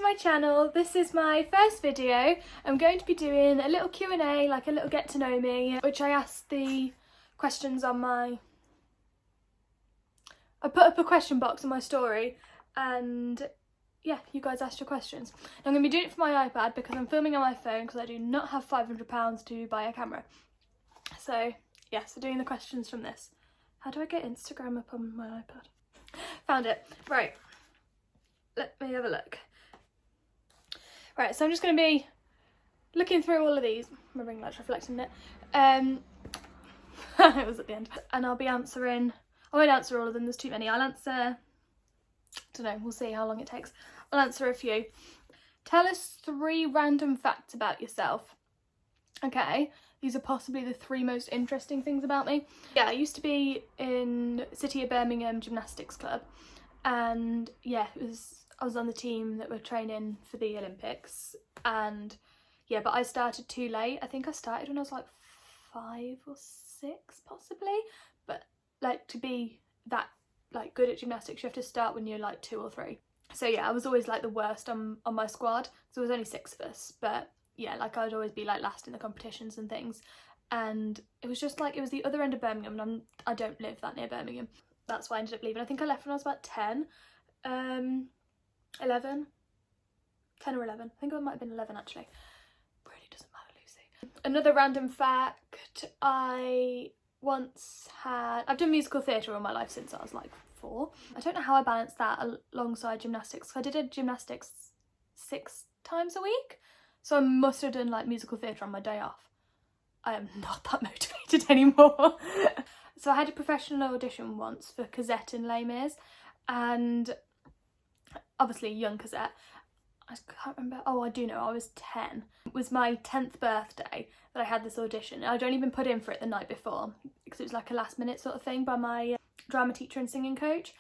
my channel. This is my first video. I'm going to be doing a little Q&A, like a little get to know me, which I asked the questions on my... I put up a question box on my story and yeah, you guys asked your questions. And I'm going to be doing it for my iPad because I'm filming on my phone because I do not have £500 to buy a camera. So yeah, so doing the questions from this. How do I get Instagram up on my iPad? Found it. Right. Let me have a look. Right, so I'm just going to be looking through all of these. My ring light's reflecting it. It was at the end. And I'll be answering... I won't answer all of them, there's too many. I'll answer... I don't know, we'll see how long it takes. I'll answer a few. Tell us 3 random facts about yourself. Okay, these are possibly the 3 most interesting things about me. Yeah, I used to be in City of Birmingham Gymnastics Club. And yeah, I was on the team that were training for the Olympics, and yeah, but I started too late. I think I started when I was like 5 or 6 possibly, but like to be that like good at gymnastics you have to start when you're like 2 or 3. So yeah, I was always like the worst on my squad, so there was only 6 of us, but yeah, like I'd always be like last in the competitions and things, and it was just like, it was the other end of Birmingham, and I don't live that near Birmingham. That's why I ended up leaving. I think I left when I was about 10, 11, 10 or 11. I think I might have been 11 actually. Really doesn't matter, Lucy. Another random fact, I've done musical theatre all my life since I was like 4. I don't know how I balanced that alongside gymnastics. I did gymnastics 6 times a week, so I must have done like musical theatre on my day off. I am not that motivated anymore. So I had a professional audition once for Cosette in Les Mis, and obviously young Cosette. I can't remember, oh I do know, I was 10. It was my 10th birthday that I had this audition. I'd only been put in for it the night before because it was like a last minute sort of thing by my drama teacher and singing coach.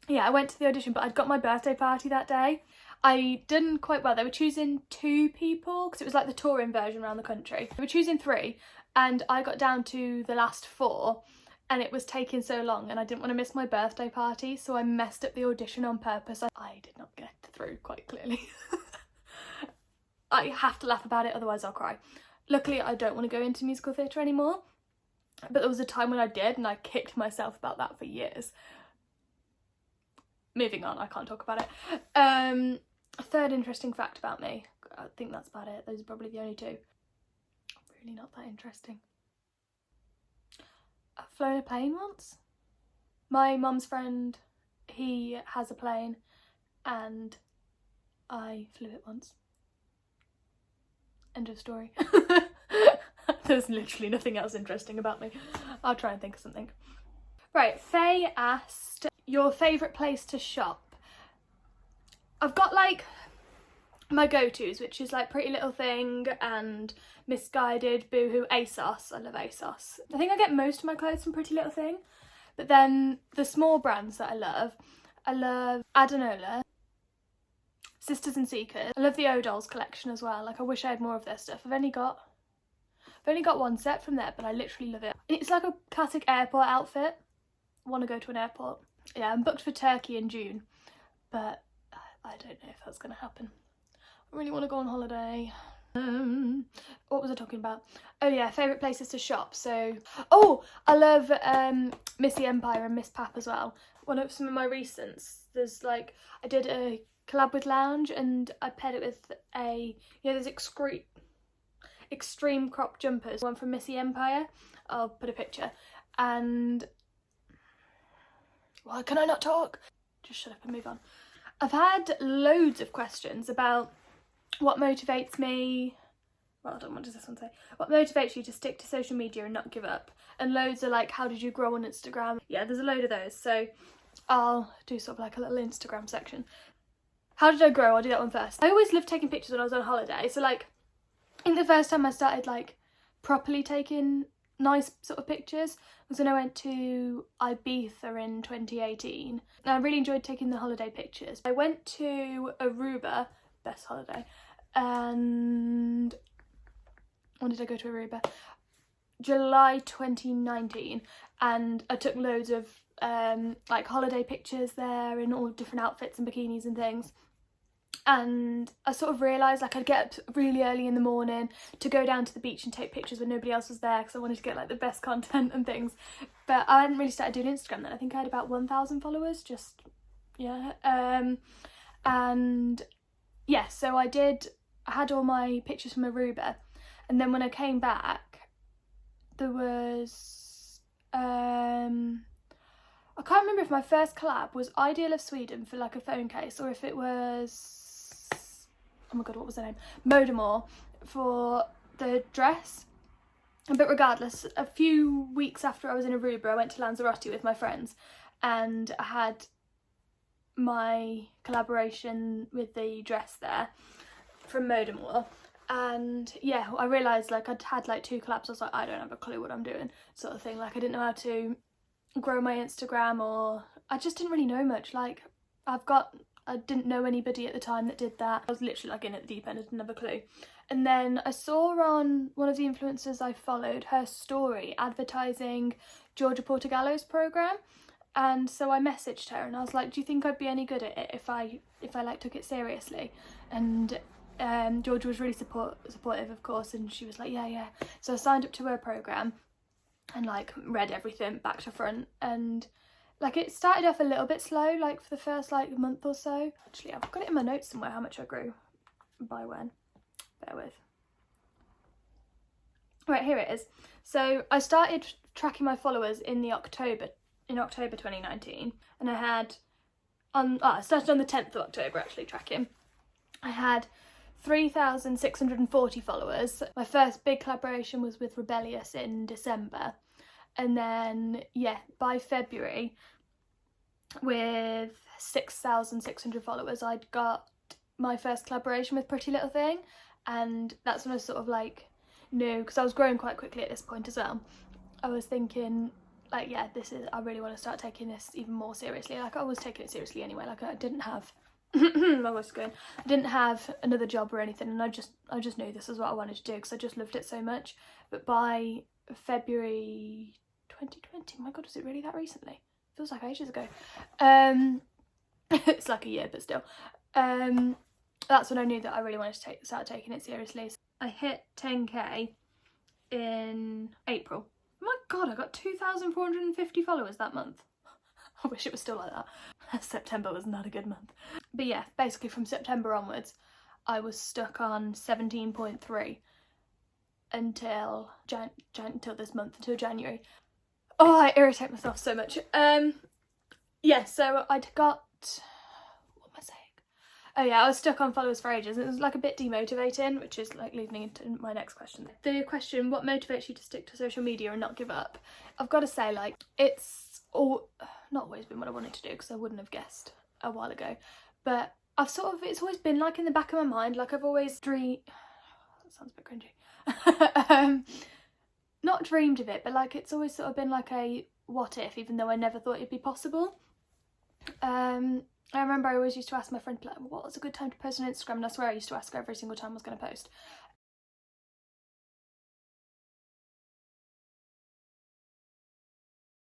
Yeah, I went to the audition, but I'd got my birthday party that day. I done quite well. They were choosing 2 people because it was like the touring version around the country. They were choosing 3 and I got down to the last 4. And it was taking so long and I didn't want to miss my birthday party, so I messed up the audition on purpose. I did not get through, quite clearly. I have to laugh about it, otherwise I'll cry. Luckily I don't want to go into musical theatre anymore, but there was a time when I did and I kicked myself about that for years. Moving on, I can't talk about it. A 3rd interesting fact about me. I think that's about it. Those are probably the only 2. Really not that interesting. I've flown a plane once. My mum's friend, he has a plane and I flew it once. End of story. There's literally nothing else interesting about me. I'll try and think of something. Right, Faye asked, your favourite place to shop? I've got like my go-tos, which is like Pretty Little Thing and Misguided, Boohoo, ASOS. I love ASOS. I think I get most of my clothes from Pretty Little Thing, but then the small brands that I love Adanola, Sisters and Seekers. I love the O'Dolls collection as well. Like I wish I had more of their stuff. I've only got 1 set from there, but I literally love it. It's like a classic airport outfit. I want to go to an airport. Yeah, I'm booked for Turkey in June, but I don't know if that's going to happen. I really want to go on holiday. What was I talking about? Oh yeah, favourite places to shop. So, oh, I love Missy Empire and Miss Pap as well. Some of my recents, there's like, I did a collab with Lounge and I paired it with there's extreme crop jumpers. One from Missy Empire, I'll put a picture. And why can I not talk? Just shut up and move on. I've had loads of questions about what motivates me. Well, what does this one say? What motivates you to stick to social media and not give up? And loads are like, how did you grow on Instagram? Yeah, there's a load of those. So I'll do sort of like a little Instagram section. How did I grow? I'll do that one first. I always loved taking pictures when I was on holiday. So like, I think the first time I started like properly taking nice sort of pictures was when I went to Ibiza in 2018. And I really enjoyed taking the holiday pictures. I went to Aruba, best holiday, and when did I go to Aruba? July 2019, and I took loads of like holiday pictures there in all different outfits and bikinis and things. and I sort of realised like I'd get up really early in the morning to go down to the beach and take pictures when nobody else was there because I wanted to get like the best content and things. But I hadn't really started doing Instagram then. I think I had about 1,000 followers, just yeah. And yeah, so I had all my pictures from Aruba, and then when I came back there was I can't remember if my first collab was Ideal of Sweden for like a phone case, or if it was, oh my god, what was their name? Modemore for the dress. But regardless, a few weeks after I was in Aruba, I went to Lanzarote with my friends, and I had my collaboration with the dress there from Modemore. And yeah, I realised like I'd had like 2 collabs. I was like, I don't have a clue what I'm doing, sort of thing. Like I didn't know how to grow my Instagram, or I just didn't really know much. Like I didn't know anybody at the time that did that. I was literally like in at the deep end, I didn't have a clue. And then I saw on one of the influencers I followed her story advertising Georgia Portogallo's program, and so I messaged her and I was like, do you think I'd be any good at it if I like took it seriously? And Georgia was really supportive, of course, and she was like, yeah. So I signed up to her program and like read everything back to front, and like it started off a little bit slow, like for the first like month or so. Actually, I've got it in my notes somewhere how much I grew by when. Bear with. Right, here it is. So I started tracking my followers in October 2019, and I started on the 10th of October actually tracking. I had 3,640 followers. My first big collaboration was with Rebellious in December, and then yeah, by February, with 6,600 followers, I'd got my first collaboration with Pretty Little Thing, and that's when I sort of like knew, because I was growing quite quickly at this point as well. I was thinking like, yeah, I really want to start taking this even more seriously. Like I was taking it seriously anyway. Like I didn't have my voice is going. I didn't have another job or anything, and I just knew this was what I wanted to do because I just loved it so much. But by February 2020, oh my god, was it really that recently? Feels like ages ago. It's like a year, but still. That's when I knew that I really wanted to start taking it seriously. So I hit 10k in April. Oh my god, I got 2,450 followers that month. I wish it was still like that. September was not a good month. But yeah, basically from September onwards, I was stuck on 17.3 until this month, until January. Oh, I irritate myself so much. Yeah, so I'd got, what am I saying? Oh yeah, I was stuck on followers for ages. It was like a bit demotivating, which is like leading into my next question. The question, what motivates you to stick to social media and not give up? I've got to say, like, it's not always been what I wanted to do, because I wouldn't have guessed a while ago. But it's always been like in the back of my mind. Like I've always dreamed, that sounds a bit cringy. Not dreamed of it, but like it's always sort of been like a what if, even though I never thought it'd be possible. I remember I always used to ask my friend, like, what was a good time to post on Instagram? And I swear I used to ask her every single time I was going to post.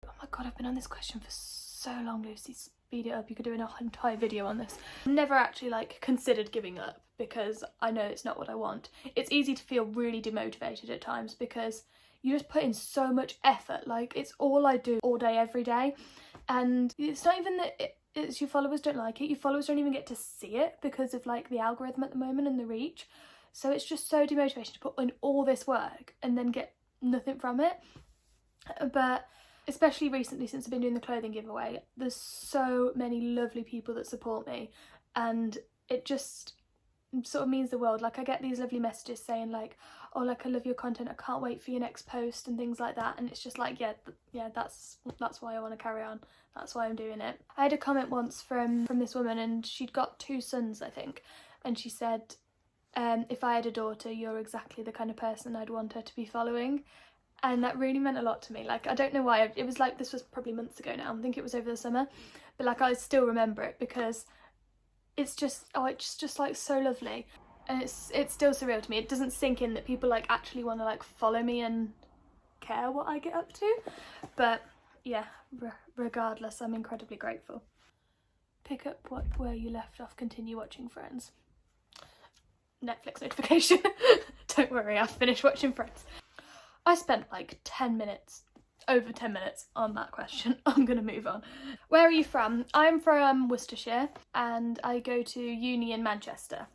Oh my god, I've been on this question for so long, Lucy. Speed it up. You could do an entire video on this. I've never actually like considered giving up because I know it's not what I want. It's easy to feel really demotivated at times because you just put in so much effort. Like it's all I do all day, every day. And it's not even that it's your followers don't like it. Your followers don't even get to see it because of like the algorithm at the moment and the reach. So it's just so demotivating to put in all this work and then get nothing from it. But especially recently, since I've been doing the clothing giveaway, there's so many lovely people that support me, and it just sort of means the world. Like I get these lovely messages saying like, oh, like I love your content, I can't wait for your next post and things like that, and it's just like, yeah, that's why I want to carry on. That's why I'm doing it. I had a comment once from this woman, and she'd got 2 sons, I think, and she said, if I had a daughter, you're exactly the kind of person I'd want her to be following. And that really meant a lot to me. Like, I don't know why, it was like, this was probably months ago now, I think it was over the summer, but like I still remember it because it's just, it's just like so lovely. And it's still surreal to me. It doesn't sink in that people like actually want to like follow me and care what I get up to. But yeah, regardless, I'm incredibly grateful. pick up where you left off, continue watching Friends. Netflix notification. Don't worry, I've finished watching Friends. I spent like 10 minutes, over 10 minutes on that question. I'm gonna move on. Where are you from? I'm from Worcestershire and I go to uni in Manchester.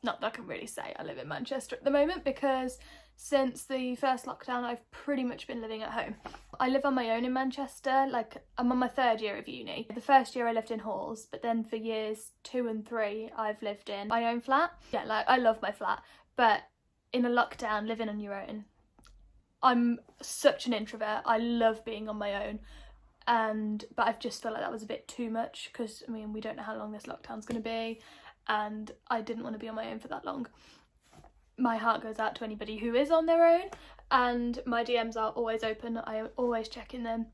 Not that I can really say I live in Manchester at the moment because since the first lockdown I've pretty much been living at home. I live on my own in Manchester, like I'm on my 3rd year of uni. The first year I lived in halls, but then for years 2 and 3 I've lived in my own flat. Yeah, like I love my flat, but in a lockdown living on your own, I'm such an introvert. I love being on my own, but I just felt like that was a bit too much because I mean we don't know how long this lockdown's going to be and I didn't want to be on my own for that long. My heart goes out to anybody who is on their own and my DMs are always open. I am always checking them.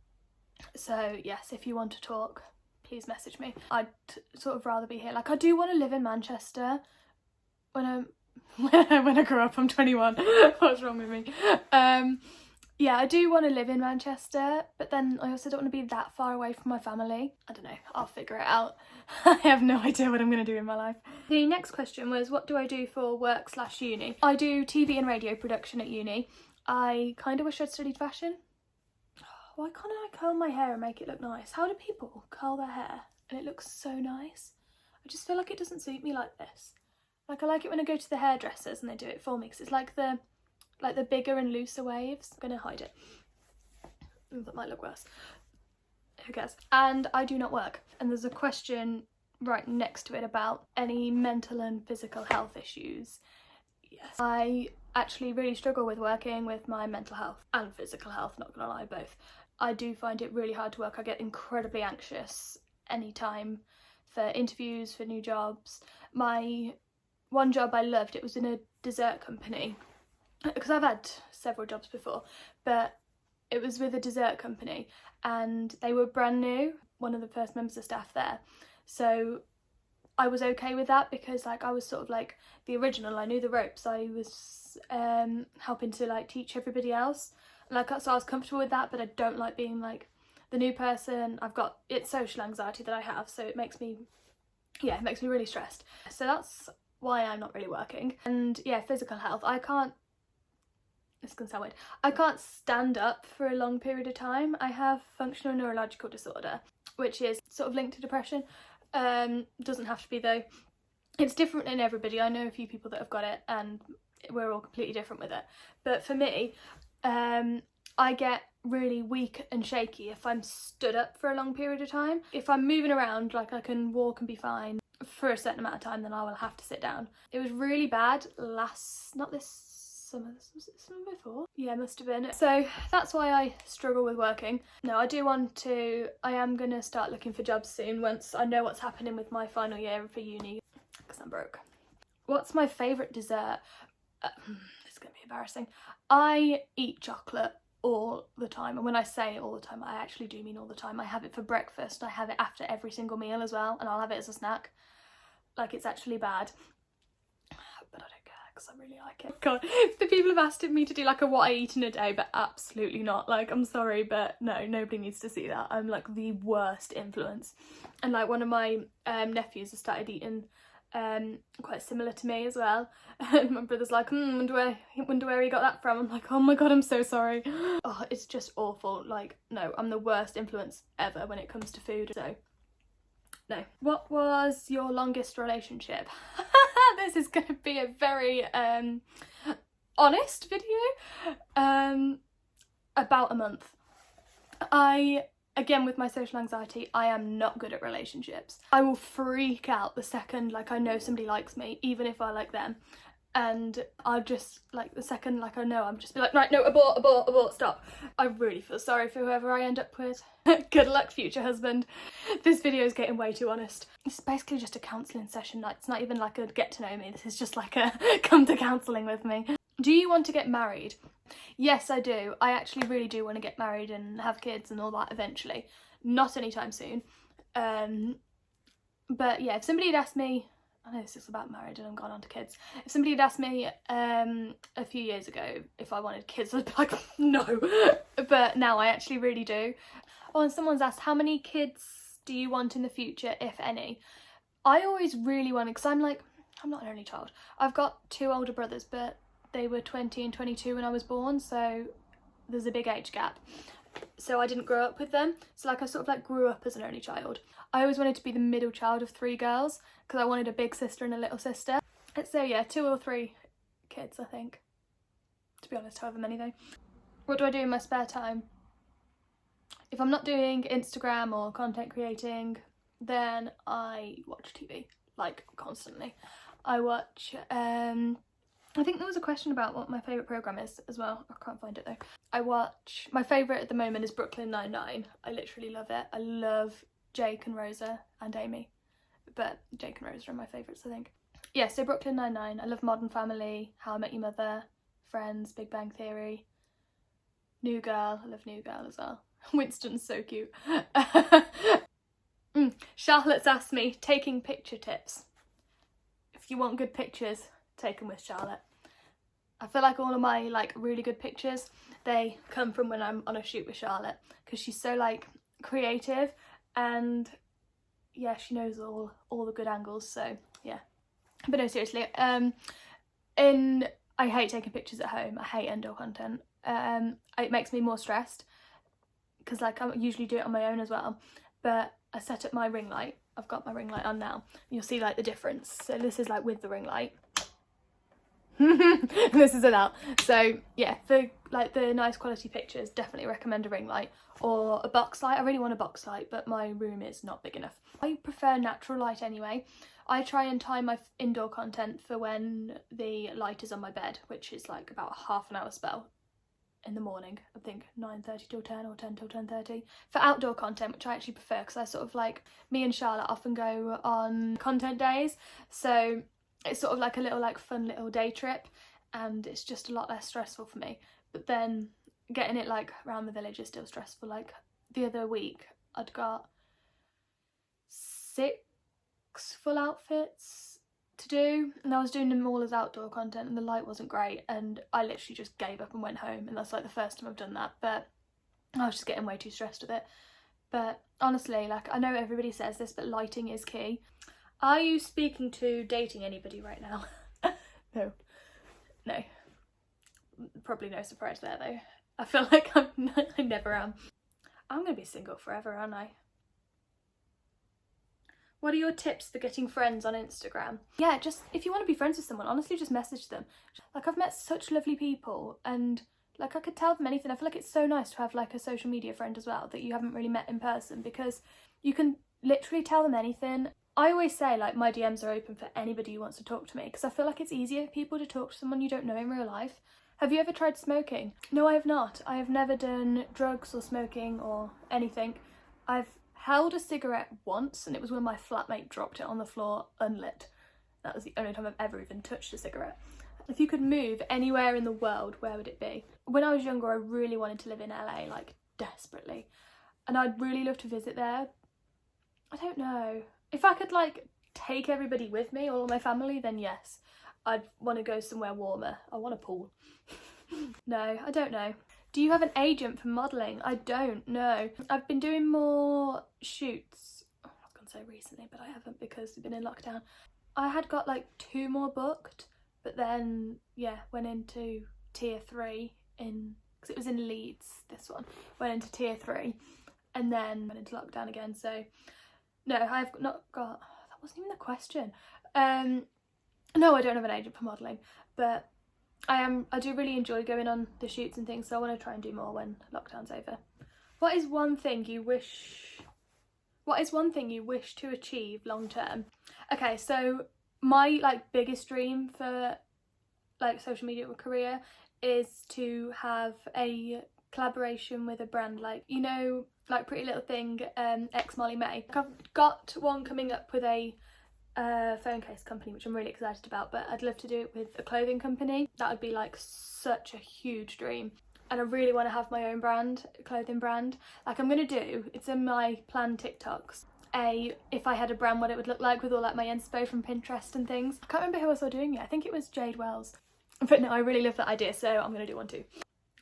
So yes, if you want to talk, please message me. I'd sort of rather be here. Like I do want to live in Manchester when I grow up. I'm 21. What's wrong with me? Yeah, I do want to live in Manchester, but then I also don't want to be that far away from my family. I don't know, I'll figure it out. I have no idea what I'm going to do in my life. The next question was, what do I do for work/uni? I do TV and radio production at uni. I kind of wish I'd studied fashion. Why can't I curl my hair and make it look nice? How do people curl their hair and it looks so nice? I just feel like it doesn't suit me like this. Like I like it when I go to the hairdressers and they do it for me because it's like the bigger and looser waves. I'm gonna hide it. That might look worse. Who cares? And I do not work. And there's a question right next to it about any mental and physical health issues. Yes. I actually really struggle with working with my mental health and physical health, not gonna lie, both. I do find it really hard to work. I get incredibly anxious anytime for interviews, for new jobs. My one job I loved, it was in a dessert company. Because I've had several jobs before, but it was with a dessert company and they were brand new, one of the first members of staff there. So I was okay with that because like I was sort of like the original, I knew the ropes. I was helping to like teach everybody else. Like so I was comfortable with that, but I don't like being like the new person. It's social anxiety that I have, so it makes me really stressed. So that's why I'm not really working. And yeah, physical health, this can sound weird. I can't stand up for a long period of time. I have functional neurological disorder, which is sort of linked to depression. Doesn't have to be though. It's different in everybody. I know a few people that have got it and we're all completely different with it. But for me, I get really weak and shaky if I'm stood up for a long period of time. If I'm moving around, like I can walk and be fine for a certain amount of time, then I will have to sit down. It was really bad not this summer, was it summer before? Yeah, must have been. So that's why I struggle with working. No, I am gonna start looking for jobs soon once I know what's happening with my final year for uni, because I'm broke. What's my favourite dessert? This is gonna be embarrassing. I eat chocolate all the time, and when I say all the time, I actually do mean all the time. I have it for breakfast, I have it after every single meal as well, and I'll have it as a snack. Like, it's actually bad, but I don't care because I really like it. God, the people have asked me to do like a what I eat in a day, but absolutely not. Like, I'm sorry, but no, nobody needs to see that. I'm like the worst influence. And like one of my nephews has started eating quite similar to me as well, and my brother's like, wonder where he got that from. I'm like, oh my god, I'm so sorry. Oh, it's just awful. Like, no, I'm the worst influence ever when it comes to food, so no. What was your longest relationship? This is gonna be a very honest video. About a month. Again, with my social anxiety, I am not good at relationships. I will freak out the second like I know somebody likes me, even if I like them. And I'll just, like, the second like I know, I'm just be like, right, no, abort, stop. I really feel sorry for whoever I end up with. Good luck, future husband. This video is getting way too honest. It's basically just a counselling session. Like, it's not even like a get to know me. This is just like a come to counselling with me. Do you want to get married? Yes, I do. I actually really do want to get married and have kids and all that eventually. Not anytime soon. But yeah, if somebody had asked me, I know this is about married and I'm gone on to kids. If somebody had asked me a few years ago if I wanted kids, I'd be like, no. But now I actually really do. Oh, and someone's asked, how many kids do you want in the future, if any? I always really wanted, because I'm not an only child. I've got 2 older brothers, but they were 20 and 22 when I was born, so there's a big age gap. So I didn't grow up with them. So like I sort of like grew up as an only child. I always wanted to be the middle child of 3 girls because I wanted a big sister and a little sister. So yeah, 2 or 3 kids, I think. To be honest, however many though. What do I do in my spare time? If I'm not doing Instagram or content creating, then I watch TV, like constantly. I watch, I think there was a question about what my favourite programme is as well. I can't find it though. I watch, my favourite at the moment is Brooklyn Nine-Nine. I literally love it. I love Jake and Rosa and Amy, but Jake and Rosa are my favourites, I think. Yeah, so Brooklyn Nine-Nine. I love Modern Family, How I Met Your Mother, Friends, Big Bang Theory, New Girl. I love New Girl as well. Winston's so cute. Charlotte's asked me, taking picture tips. If you want good pictures, take them with Charlotte. I feel like all of my like really good pictures, they come from when I'm on a shoot with Charlotte, because she's so like creative, and yeah, she knows all the good angles, so yeah. But no, seriously, I hate taking pictures at home. I hate indoor content. It makes me more stressed because like I usually do it on my own as well, but I set up my ring light. I've got my ring light on now. You'll see like the difference. So this is like with the ring light. This is without. So yeah, for like the nice quality pictures, definitely recommend a ring light or a box light. I really want a box light, but my room is not big enough. I prefer natural light anyway. I try and time my indoor content for when the light is on my bed, which is like about a half an hour spell in the morning. I think 9:30 till 10 or 10 till 10:30. For outdoor content, which I actually prefer, because I sort of like, me and Charlotte often go on content days, so it's sort of like a little like fun little day trip, and it's just a lot less stressful for me. But then getting it like around the village is still stressful. Like the other week I'd got 6 full outfits to do, and I was doing them all as outdoor content, and the light wasn't great, and I literally just gave up and went home, and that's like the first time I've done that, but I was just getting way too stressed with it. But honestly, like, I know everybody says this, but lighting is key. Are you speaking to dating anybody right now? No. Probably no surprise there though. I feel like I never am. I'm gonna be single forever, aren't I? What are your tips for getting friends on Instagram? Yeah, just if you want to be friends with someone, honestly just message them. Like, I've met such lovely people, and like I could tell them anything. I feel like it's so nice to have like a social media friend as well that you haven't really met in person, because you can literally tell them anything. I always say like my DMs are open for anybody who wants to talk to me, because I feel like it's easier for people to talk to someone you don't know in real life. Have you ever tried smoking? No, I have not. I have never done drugs or smoking or anything. I've held a cigarette once, and it was when my flatmate dropped it on the floor unlit. That was the only time I've ever even touched a cigarette. If you could move anywhere in the world, where would it be? When I was younger, I really wanted to live in LA, like desperately. And I'd really love to visit there. I don't know. If I could like take everybody with me, all of my family, then yes. I'd want to go somewhere warmer. I want a pool. No, I don't know. Do you have an agent for modelling? I don't know. I've been doing more shoots. I'm not going to say recently, but I haven't, because we've been in lockdown. I had got like 2 more booked, but then, yeah, went into tier 3 because it was in Leeds, this one. Went into tier 3 and then went into lockdown again. So, no, I've not got, that wasn't even the question. No, I don't have an agent for modelling, but I do really enjoy going on the shoots and things, so I want to try and do more when lockdown's over. What is one thing you wish to achieve long term? Okay, so my like biggest dream for like social media career is to have a collaboration with a brand, like, you know, like Pretty Little Thing, ex Molly May. I've got one coming up with a phone case company, which I'm really excited about, but I'd love to do it with a clothing company. That would be like such a huge dream, and I really want to have my own brand, clothing brand. Like, I'm gonna do, it's in my planned TikToks, if I had a brand, what it would look like, with all like my inspo from Pinterest and things. I can't remember who I saw doing it. I think it was Jade Wells, but no, I really love that idea, so I'm gonna do one too.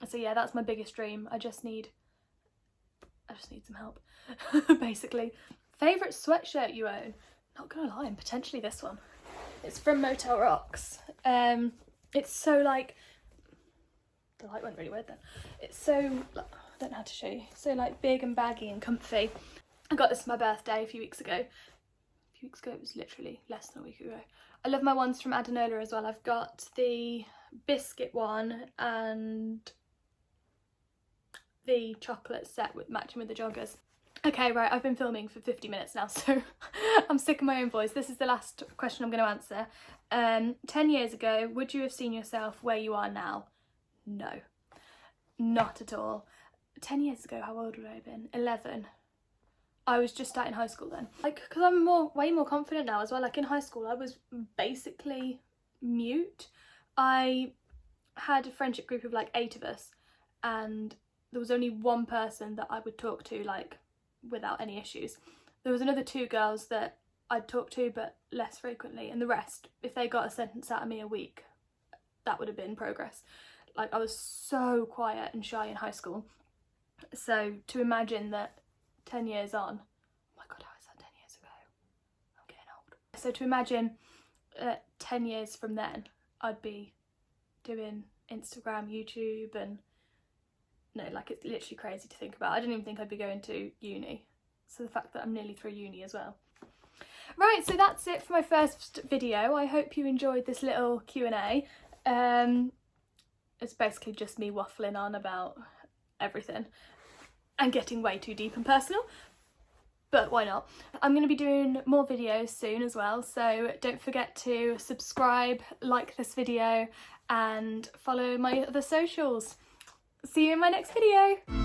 So yeah, that's my biggest dream. I just need some help basically. Favourite sweatshirt you own? Not gonna lie, potentially this one. It's from Motel Rocks. It's so like, the light went really weird then. It's so, I don't know how to show you, so like big and baggy and comfy. I got this for my birthday a few weeks ago. A few weeks ago, it was literally less than a week ago. I love my ones from Adanola as well. I've got the biscuit one and the chocolate set with matching with the joggers. Okay, right, I've been filming for 50 minutes now, so I'm sick of my own voice. This is the last question I'm going to answer. 10 years ago, would you have seen yourself where you are now? No, not at all. 10 years ago, how old would I have been? 11. I was just starting high school then. Like, because I'm way more confident now as well. Like in high school, I was basically mute. I had a friendship group of like 8 of us, and there was only one person that I would talk to like without any issues. There was another 2 girls that I'd talk to but less frequently, and the rest, if they got a sentence out of me a week, that would have been progress. Like I was so quiet and shy in high school. So to imagine that 10 years on, oh my god, how is that 10 years ago? I'm getting old. So to imagine 10 years from then, I'd be doing Instagram, YouTube, and no, like it's literally crazy to think about. I didn't even think I'd be going to uni. So the fact that I'm nearly through uni as well. Right, so that's it for my first video. I hope you enjoyed this little Q&A. It's basically just me waffling on about everything and getting way too deep and personal, but why not? I'm going to be doing more videos soon as well, so don't forget to subscribe, like this video, and follow my other socials. See you in my next video.